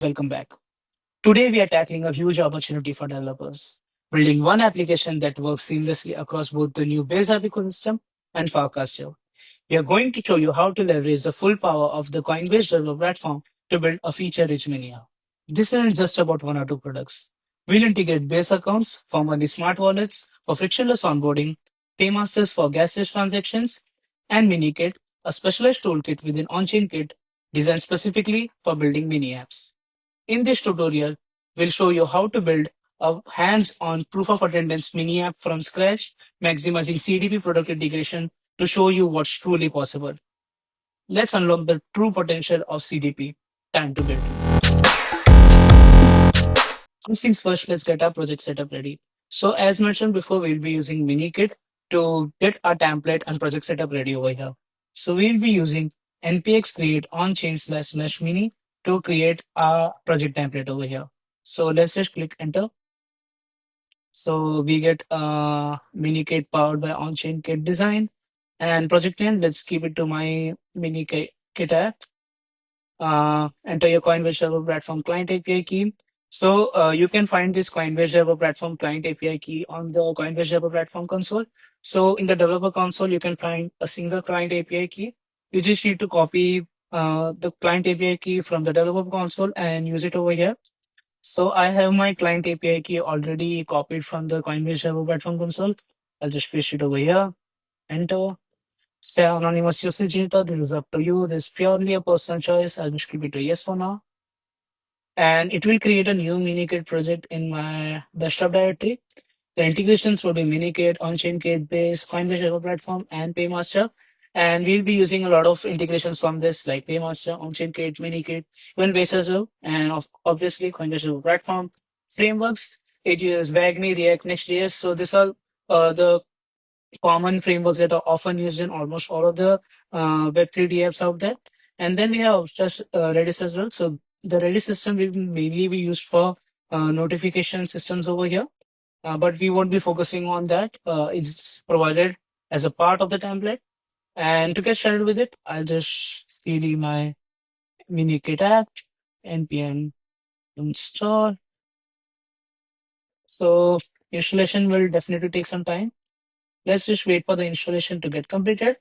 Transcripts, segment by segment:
welcome back. Today, we are tackling a huge opportunity for developers, building one application that works seamlessly across both the new Base App ecosystem and Farcaster. We are going to show you how to leverage the full power of the Coinbase developer platform to build a feature-rich mini app. This isn't just about one or two products. We'll integrate base accounts, formerly smart wallets, for frictionless onboarding, paymasters for gasless transactions, and MiniKit, a specialized toolkit within OnchainKit designed specifically for building mini apps. In this tutorial, we'll show you how to build a hands-on proof of attendance mini app from scratch, maximizing CDP product integration to show you what's truly possible. Let's unlock the true potential of CDP. Time to build. First things first, let's get our project setup ready. So as mentioned before, we'll be using MiniKit to get our template and project setup ready over here. So we'll be using npx create onchain / mini to create our project template over here. So let's just click enter. So we get MiniKit powered by OnchainKit design and project name. Let's keep it to my MiniKit app. Enter your Coinbase Server Platform client API key. So you can find this Coinbase Server Platform client API key on the Coinbase Server Platform console. So in the developer console, you can find a single client API key. You just need to copy the client API key from the developer console and use it over here. So I have my client API key already copied from the Coinbase Server Platform console. I'll just paste it over here. Enter. Say anonymous usage data. This is up to you. This is purely a personal choice. I'll just keep it to yes for now. And it will create a new MiniKit project in my desktop directory. The integrations will be MiniKit, OnchainKit, Base, Coinbase Server Platform, and Paymaster. And we'll be using a lot of integrations from this, like Paymaster, OnchainKit, MiniKit, even Base as well, and obviously Coinbase Server Platform frameworks. It uses WagMe, React, Next.js. So these are the common frameworks that are often used in almost all of the Web3D apps out there. And then we have just Redis as well. So the Redis system will mainly be used for notification systems over here, but we won't be focusing on that. It's provided as a part of the template. And to get started with it, I'll just cd my MiniKit app, npm install. So installation will definitely take some time. Let's just wait for the installation to get completed,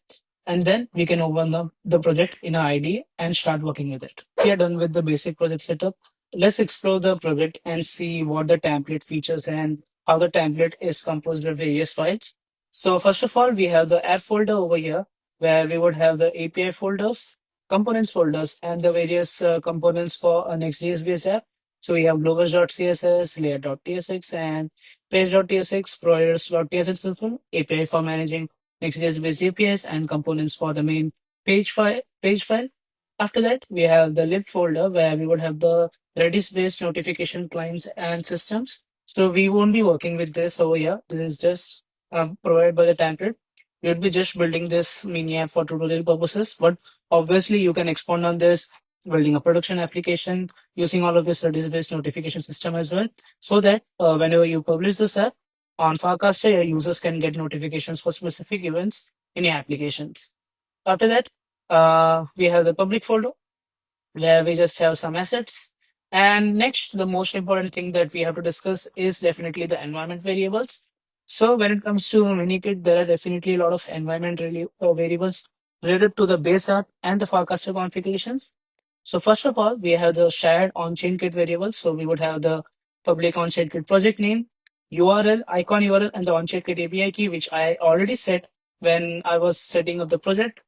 and then we can open the project in our IDE and start working with it. We are done with the basic project setup. Let's explore the project and see what the template features and how the template is composed of various files. So first of all, we have the app folder over here where we would have the API folders, components folders, and the various components for an Next.js based app. So we have globals.css, layer.tsx, and page.tsx, providers.tsx as well, API for managing Next.js based APIs, and components for the main page file. After that, we have the lib folder where we would have the Redis based notification clients and systems. So we won't be working with this over here. This is just provided by the template. We would be just building this mini app for tutorial purposes, but obviously you can expand on this, building a production application using all of this Redis based notification system as well, so that whenever you publish this app on Farcaster, your users can get notifications for specific events in your applications. After that, we have the public folder where we just have some assets. And next, the most important thing that we have to discuss is definitely the environment variables. So when it comes to MiniKit, there are definitely a lot of variables related to the base app and the Farcaster configurations. So first of all, we have the shared OnchainKit variables. So we would have the public OnchainKit project name, URL, icon URL, and the OnchainKit API key, which I already set when I was setting up the project.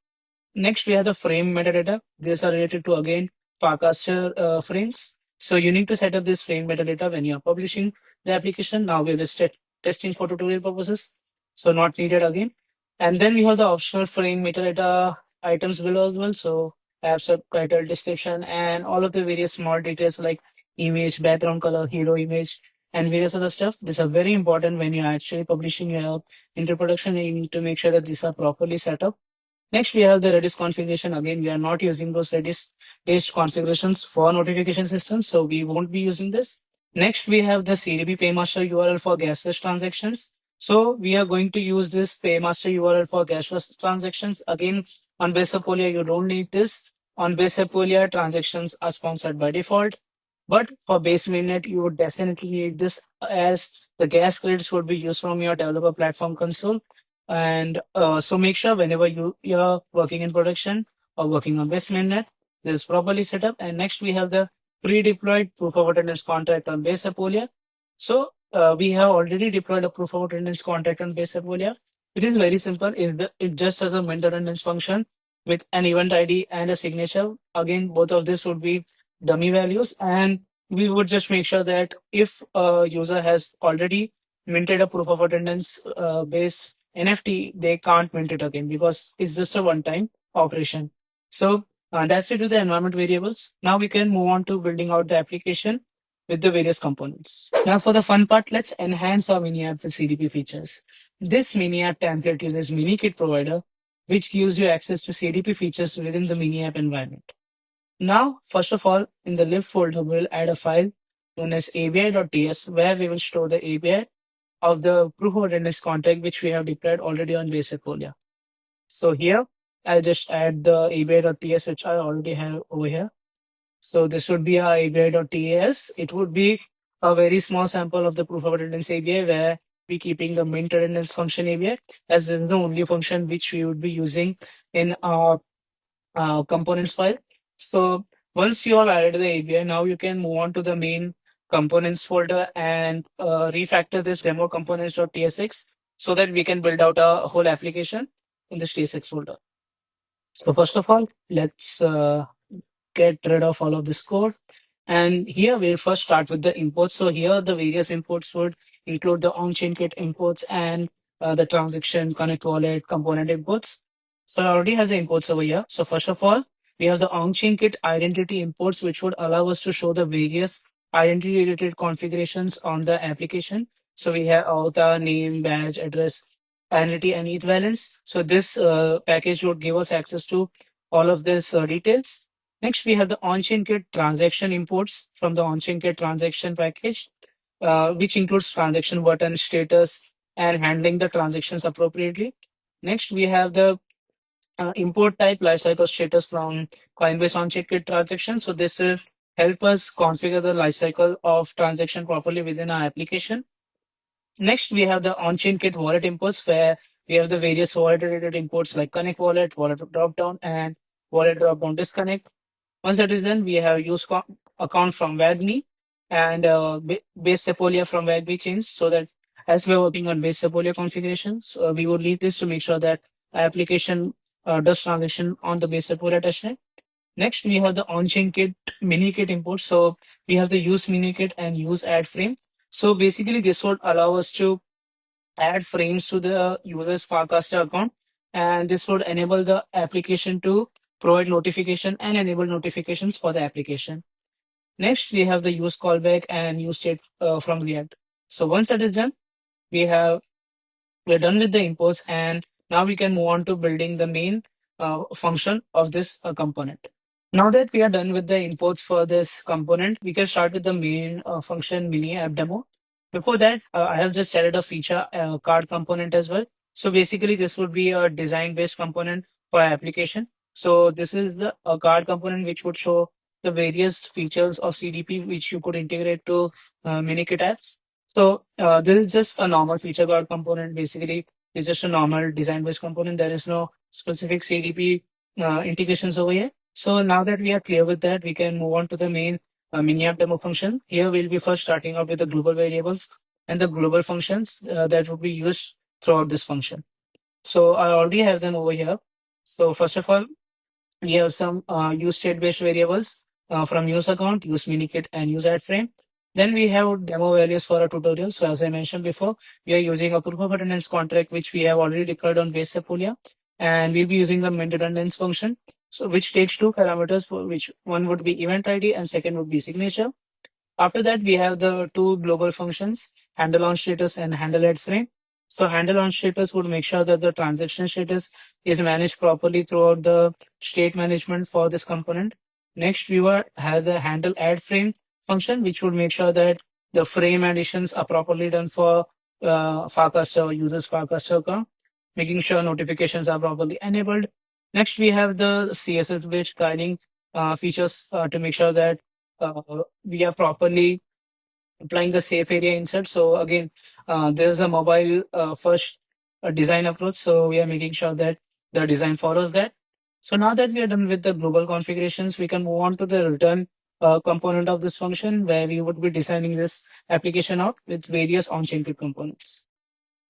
Next, we have the frame metadata. These are related to, again, Farcaster frames. So you need to set up this frame metadata when you are publishing the application. Now we're just testing for tutorial purposes, so not needed again. And then we have the optional frame metadata items below as well. So app subtitle, description, and all of the various small details like image, background color, hero image, and various other stuff. These are very important when you're actually publishing your app into production. You need to make sure that these are properly set up. Next, we have the Redis configuration. Again, we are not using those Redis-based configurations for notification systems, so we won't be using this. Next, we have the CDP Paymaster URL for gasless transactions. So we are going to use this Paymaster URL for gasless transactions. Again, on Base App, you don't need this. On Base App, transactions are sponsored by default. But for base mainnet, you would definitely need this, as the gas credits would be used from your developer platform console. And so make sure whenever you're working in production or working on base mainnet, this is properly set up. And next we have the pre-deployed proof of attendance contract on base Apolia. So we have already deployed a proof of attendance contract on base Apolia. It is very simple. It just has a mint attendance function with an event ID and a signature. Again, both of this would be dummy values, and we would just make sure that if a user has already minted a proof of attendance base NFT, they can't mint it again because it's just a one-time operation. So that's it with the environment variables. Now we can move on to building out the application with the various components. Now for the fun part, let's enhance our mini app with CDP features. This mini app template uses MiniKit provider, which gives you access to CDP features within the mini app environment. Now, first of all, in the lib folder, we'll add a file known as abi.ts, where we will store the API of the proof of attendance contract, which we have deployed already on Base App. So here, I'll just add the abi.ts, which I already have over here. So this would be our abi.tas. It would be a very small sample of the proof of attendance API, where we keeping the mint attendance function API, as this is the only function which we would be using in our components file. So once you have added the API, now you can move on to the main components folder and refactor this demo components.tsx so that we can build out a whole application in this tsx folder. So first of all, let's get rid of all of this code. And here we'll first start with the imports. So here the various imports would include the OnchainKit imports and the transaction connect wallet component imports. So I already have the imports over here. So first of all, we have the OnchainKit identity imports, which would allow us to show the various identity related configurations on the application. So we have avatar, name, badge, address, identity, and ETH balance. So this package would give us access to all of these details. Next, we have the OnchainKit transaction imports from the OnchainKit transaction package, which includes transaction button, status, and handling the transactions appropriately. Next, we have the import type lifecycle status from Coinbase OnchainKit transaction. So this will help us configure the lifecycle of transaction properly within our application. Next, we have the OnchainKit wallet imports, where we have the various wallet related imports like connect wallet, wallet dropdown, and wallet dropdown disconnect. Once that is done, we have use account from WAGMI and base Sepolia from WAGMI chains, so that as we're working on base Sepolia configurations, we would need this to make sure that our application does transaction on the base Sepolia testnet. Next, we have the OnchainKit MiniKit import. So we have the use MiniKit and use add frame. So basically, this would allow us to add frames to the user's Farcaster account, and this would enable the application to provide notification and enable notifications for the application. Next, we have the use callback and use state from React. So once that is done, we have we're done with the imports, and now we can move on to building the main function of this component. Now that we are done with the imports for this component, we can start with the main function MiniAppDemo. Before that, I have just added a feature card component as well. So basically, this would be a design-based component for our application. So this is the card component which would show the various features of CDP which you could integrate to MiniKit apps. So this is just a normal feature card component. Basically, it's just a normal design-based component. There is no specific CDP integrations over here. So now that we are clear with that, we can move on to the main MiniAppDemo function. Here we'll be first starting off with the global variables and the global functions that would be used throughout this function. So I already have them over here. So first of all, we have some use state-based variables from use account, use minikit, and use add frame. Then we have demo values for a tutorial. So as I mentioned before, we are using a proof of attendance contract, which we have already declared on base Apulia, and we'll be using the mint attendance function. So which takes two parameters, for which one would be event ID and second would be signature. After that, we have the two global functions, handle on status and handle at frame. So handle on status would make sure that the transaction status is managed properly throughout the state management for this component. Next, we will have the handle add frame function, which would make sure that the frame additions are properly done for Farcaster users Farcaster account, making sure notifications are properly enabled. Next, we have the CSS based guiding features to make sure that we are properly applying the safe area insert. So again, there's a mobile first design approach. So we are making sure that the design follows that. So now that we are done with the global configurations, we can move on to the return component of this function, where we would be designing this application out with various on-chain components.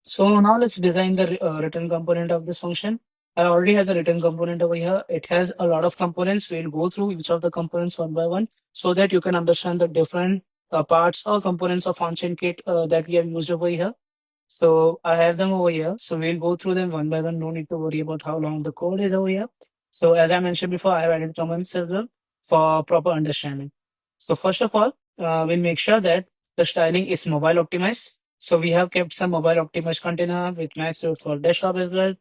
So now let's design the return component of this function. I already have the return component over here. It has a lot of components. We'll go through each of the components one by one so that you can understand the different parts or components of OnchainKit that we have used over here. So I have them over here. So we'll go through them one by one. No need to worry about how long the code is over here. So as I mentioned before, I have added comments as well for proper understanding. So first of all, we'll make sure that the styling is mobile optimized. So we have kept some mobile optimized container with max for desktop as well.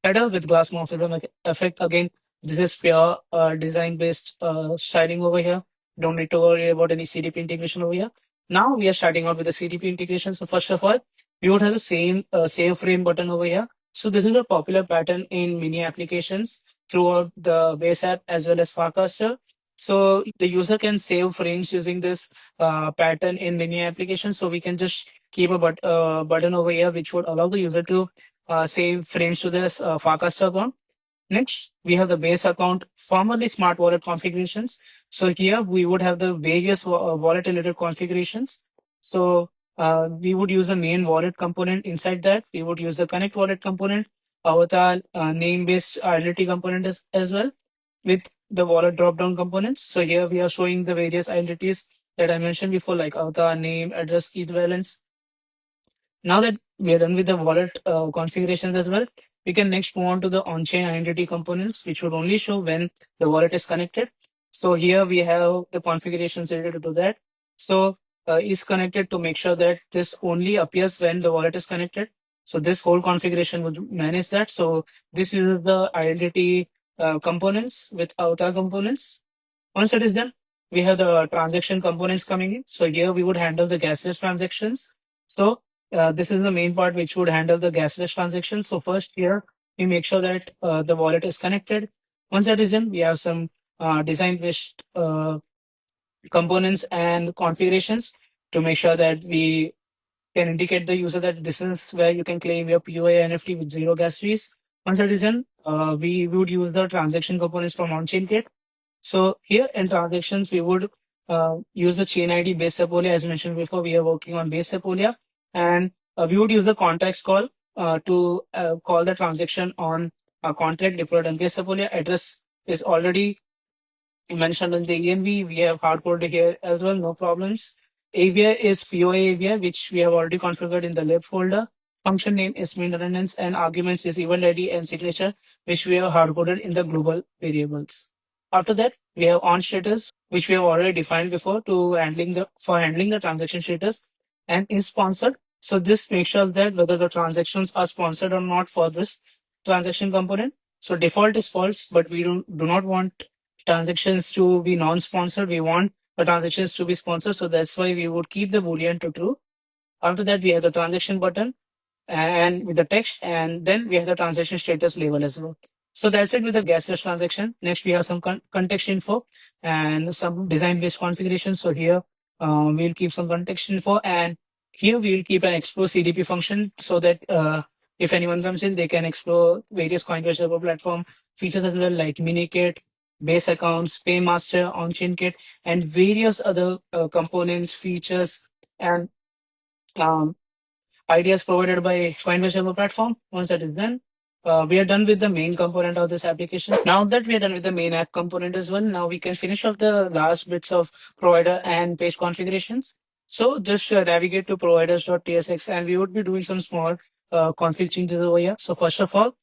Header with glass morphism effect. Again, this is pure design based styling over here. Don't need to worry about any CDP integration over here. Now we are starting out with the CDP integration. So first of all, we would have the same save frame button over here. So this is a popular pattern in mini applications throughout the base app as well as Farcaster. So the user can save frames using this pattern in mini applications. So we can just keep a button over here which would allow the user to save frames to this Farcaster account. Next, we have the base account, formerly smart wallet configurations. So here we would have the various wallet related configurations. So we would use the main wallet component. Inside that, we would use the connect wallet component, avatar name based identity component as well with the wallet drop down components. So here we are showing the various identities that I mentioned before, like avatar, name, address, key balance. Now that we are done with the wallet configurations as well, we can next move on to the on-chain identity components, which would only show when the wallet is connected. So here we have the configurations related to that. So is connected to make sure that this only appears when the wallet is connected. So this whole configuration would manage that. So this is the identity components with avatar components. Once that is done, we have the transaction components coming in. So here we would handle the gasless transactions. So this is the main part which would handle the gasless transactions. So first here we make sure that the wallet is connected. Once that is done, we have some design based components and configurations to make sure that we can indicate the user that this is where you can claim your POA NFT with zero gas fees. Once that is done, we would use the transaction components from OnchainKit. So here in transactions, we would use the chain ID base Sepolia. As mentioned before, we are working on base Sepolia, and we would use the context call to call the transaction on a contract deployed on base Sepolia. Address is already mentioned in the ENV. We have hardcoded here as well, no problems. AVI is POA AVI, which we have already configured in the lib folder. Function name is min redundance and arguments is event ID and signature, which we have hardcoded in the global variables. After that, we have on status, which we have already defined before to handling the transaction status, and is sponsored. So this makes sure that whether the transactions are sponsored or not for this transaction component. So default is false, but we do not want transactions to be non-sponsored. We want the transactions to be sponsored. So that's why we would keep the boolean to true. After that, we have the transaction button and with the text, and then we have the transaction status label as well. So that's it with the gasless transaction. Next, we have some context info and some design based configuration. So here we'll keep some context info, and here we will keep an explore CDP function so that if anyone comes in, they can explore various Coinbase server platform features as well, like MiniKit, base accounts, Paymaster, OnchainKit, and various other components, features, and um, ideas provided by Coinbase server platform. Once that is done, we are done with the main component of this application. Now that we are done with the main app component as well, now we can finish off the last bits of provider and page configurations. So just navigate to providers.tsx, and we would be doing some small config changes over here. So first of all,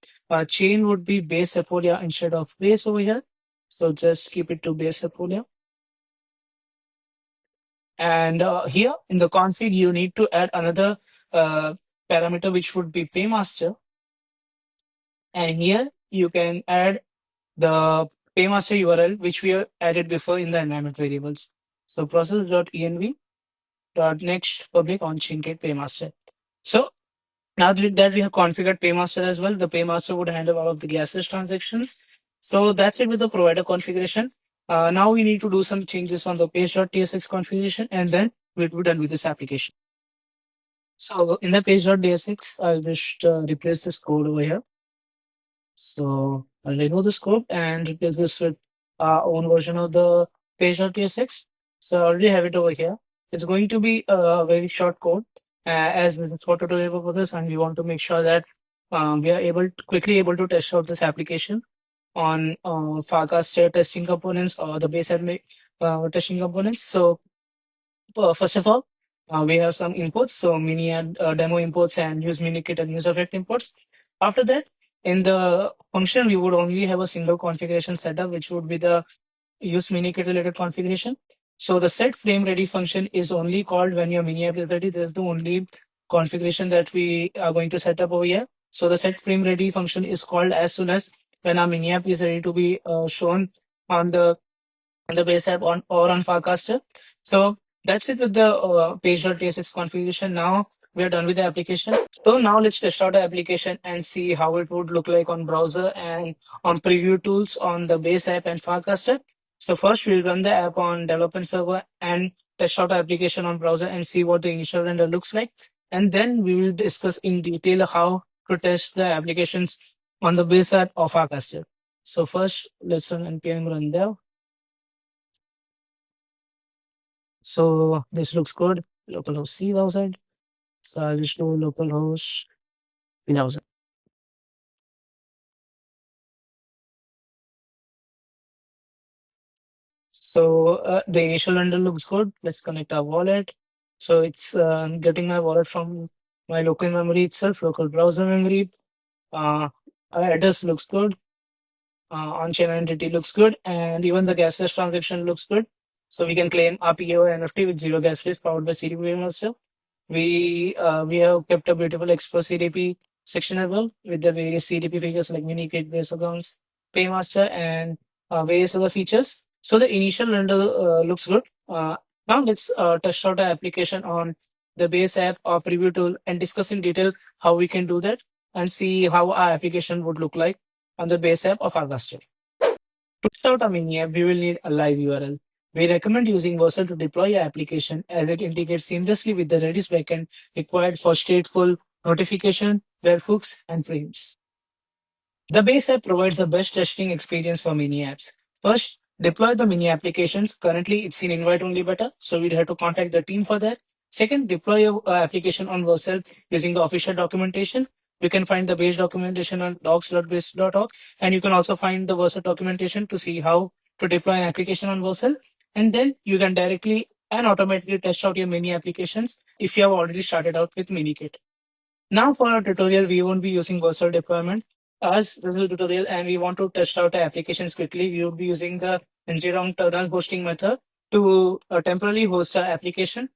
chain would be base Sepolia instead of base over here. So just keep it to base Sepolia. And here in the config, you need to add another parameter, which would be Paymaster. And here you can add the Paymaster URL, which we have added before in the environment variables. So process.env.next public OnchainKit Paymaster. So now that we have configured Paymaster as well, the Paymaster would handle all of the gasless transactions. So that's it with the provider configuration. Now we need to do some changes on the page.tsx configuration, and then we'll be done with this application. So in the page.tsx, I'll just replace this code over here. So I'll remove this code and replace this with our own version of the page.tsx. So I already have it over here. It's going to be a very short code, as this is for tutorial purpose, and we want to make sure that we are quickly able to test out this application on Farcaster testing components or the base admin testing components. So first of all, we have some imports, so demo imports and use MiniKit and use effect imports. After that, in the function, we would only have a single configuration setup, which would be the use MiniKit related configuration. So the set frame ready function is only called when your mini app is ready. That's the only configuration that we are going to set up over here. So the set frame ready function is called as soon as when our mini app is ready to be shown on the base app on or on Farcaster. So that's it with the page.tsx configuration. Now we are done with the application. So now let's test out the application and see how it would look like on browser and on preview tools on the base app and Farcaster. So first we'll run the app on development server and test out the application on browser and see what the initial render looks like. And then we will discuss in detail how to test the applications on the base app of Farcaster. So first let's run npm run dev. So this looks good. Localhost 3000. So I'll just do localhost 3000. So the initial render looks good. Let's connect our wallet. So it's getting my wallet from my local memory itself, local browser memory. Our address looks good. On-chain entity looks good, and even the gasless transaction looks good. So we can claim our POA NFT with zero gas fees powered by CDP Paymaster. We have kept a beautiful Expo CDP section as well with the various CDP features like MiniKit, base accounts, Paymaster, and various other features. So the initial render looks good. Now let's test out the application on the base app or preview tool and discuss in detail how we can do that and see how our application would look like on the base app of Farcaster. To start a mini app, we will need a live URL. We recommend using Vercel to deploy your application as it integrates seamlessly with the Redis backend required for stateful notification, webhooks, and frames. The base app provides the best testing experience for mini apps. First, deploy the mini applications. Currently, it's in invite-only beta, so we'd have to contact the team for that. Second, deploy your application on Vercel using the official documentation. You can find the base documentation on docs.base.org, and you can also find the Vercel documentation to see how to deploy an application on Vercel. And then you can directly and automatically test out your mini applications if you have already started out with MiniKit. Now for our tutorial, we won't be using Vercel deployment. As this is a tutorial and we want to test out the applications quickly, we would be using the ngrok tunnel hosting method to temporarily host our application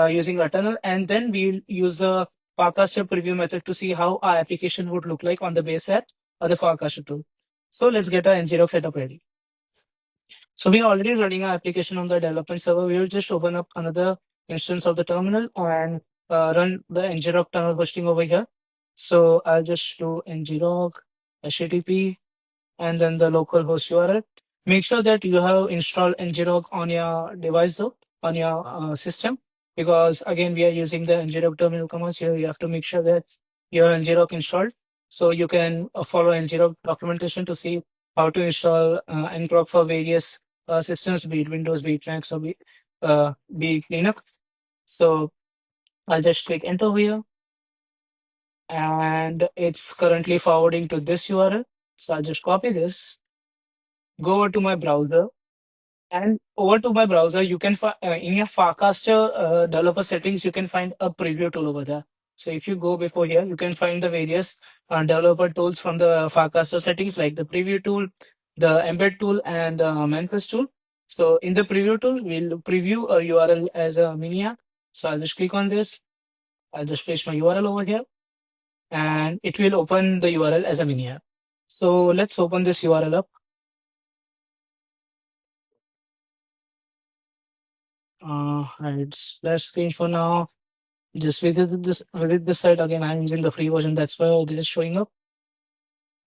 using a tunnel, and then we'll use the Farcaster preview method to see how our application would look like on the base app or the Farcaster tool. So let's get our ngrok setup ready. So we are already running our application on the development server. We will just open up another instance of the terminal and run the ngrok tunnel hosting over here. So I'll just do ngrok HTTP and then the local host URL. Make sure that you have installed ngrok on your device though, on your system, because again, we are using the ngrok terminal commands here. You have to make sure that you have ngrok installed. So you can follow ngrok documentation to see how to install ngrok for various systems, be it Windows, be it Macs, or be it Linux. So I'll just click enter here, and it's currently forwarding to this URL. So I'll just copy this, go over to my browser, and over to my browser, you can find in your Farcaster developer settings, you can find a preview tool over there. So if you go before here, you can find the various developer tools from the Farcaster settings, like the preview tool, the embed tool, and the manifest tool. So in the preview tool, we'll preview a URL as a mini app. So I'll just click on this. I'll just paste my URL over here, and it will open the URL as a mini app. So let's open this URL up. It's last screen for now. Just visit this site again. I'm using the free version. That's why this is showing up.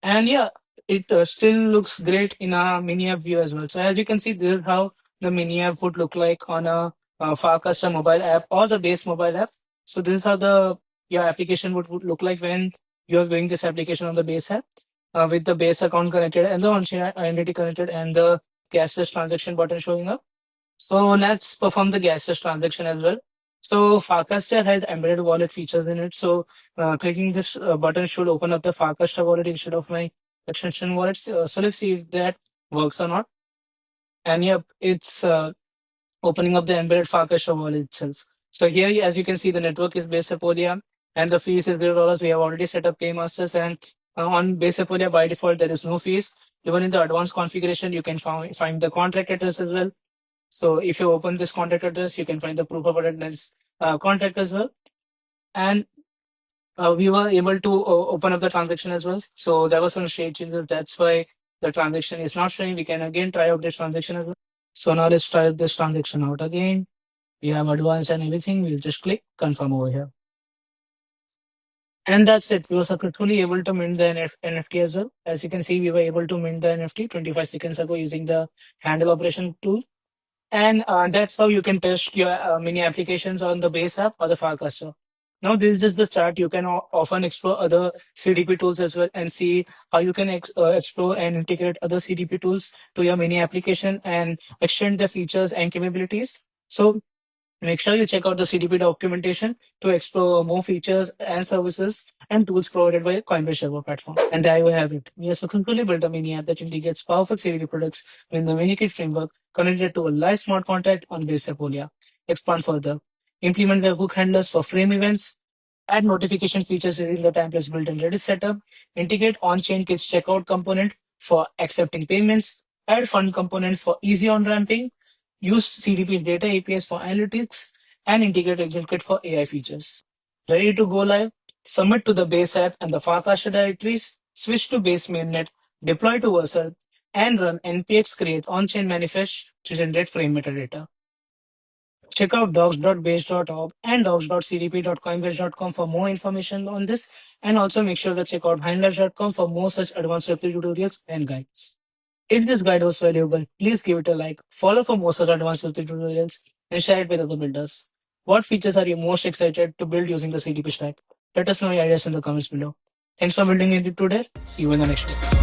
And yeah, it still looks great in a mini app view as well. So as you can see, this is how the mini app would look like on a Farcaster mobile app or the base mobile app. So this is how the your application would look like when you are doing this application on the base app with the base account connected and the on-chain identity connected and the Gasless transaction button showing up. So let's perform the Gasless transaction as well. So Farcaster has embedded wallet features in it. So clicking this button should open up the Farcaster wallet instead of my extension wallet. So let's see if that works or not. And yep, it's opening up the embedded Farcaster wallet itself. So here, as you can see, the network is Base Apolia and the fees is $0. We have already set up Paymasters, and on Base Apolia by default, there is no fees. Even in the advanced configuration, you can find the contract address as well. So if you open this contact address, you can find the proof of address contact as well. And we were able to open up the transaction as well. So there was some shade changes. That's why the transaction is not showing. We can again try out this transaction as well. So now let's try this transaction out again. We have advanced and everything. We'll just click confirm over here. And that's it. We were successfully able to mint the NFT as well. As you can see, we were able to mint the NFT 25 seconds ago using the handle operation tool. And that's how you can test your mini applications on the base app or the Farcaster. Now, this is just the start. You can often explore other CDP tools as well and see how you can explore and integrate other CDP tools to your mini application and extend the features and capabilities. So make sure you check out the CDP documentation to explore more features and services and tools provided by Coinbase server platform. And there you have it. We have successfully built a mini app that integrates powerful CDP products within the MiniKit framework connected to a live smart contract on Base Apolia. Expand further. Implement webhook handlers for frame events. Add notification features within the templates built in Redis setup. Integrate OnchainKit's checkout component for accepting payments. Add fund component for easy on-ramping. Use CDP data APIs for analytics and integrate AgentKit for AI features. Ready to go live? Submit to the base app and the Farcaster directories, switch to base mainnet, deploy to Vercel, and run npx create on-chain manifest to generate frame metadata. Check out docs.base.org and docs.cdp.coinbase.com for more information on this, and also make sure to check out handlers.com for more such advanced web tutorials and guides. If this guide was valuable, please give it a like, follow for more such advanced web tutorials, and share it with other builders. What features are you most excited to build using the CDP stack? Let us know your ideas in the comments below. Thanks for building it today. See you in the next one.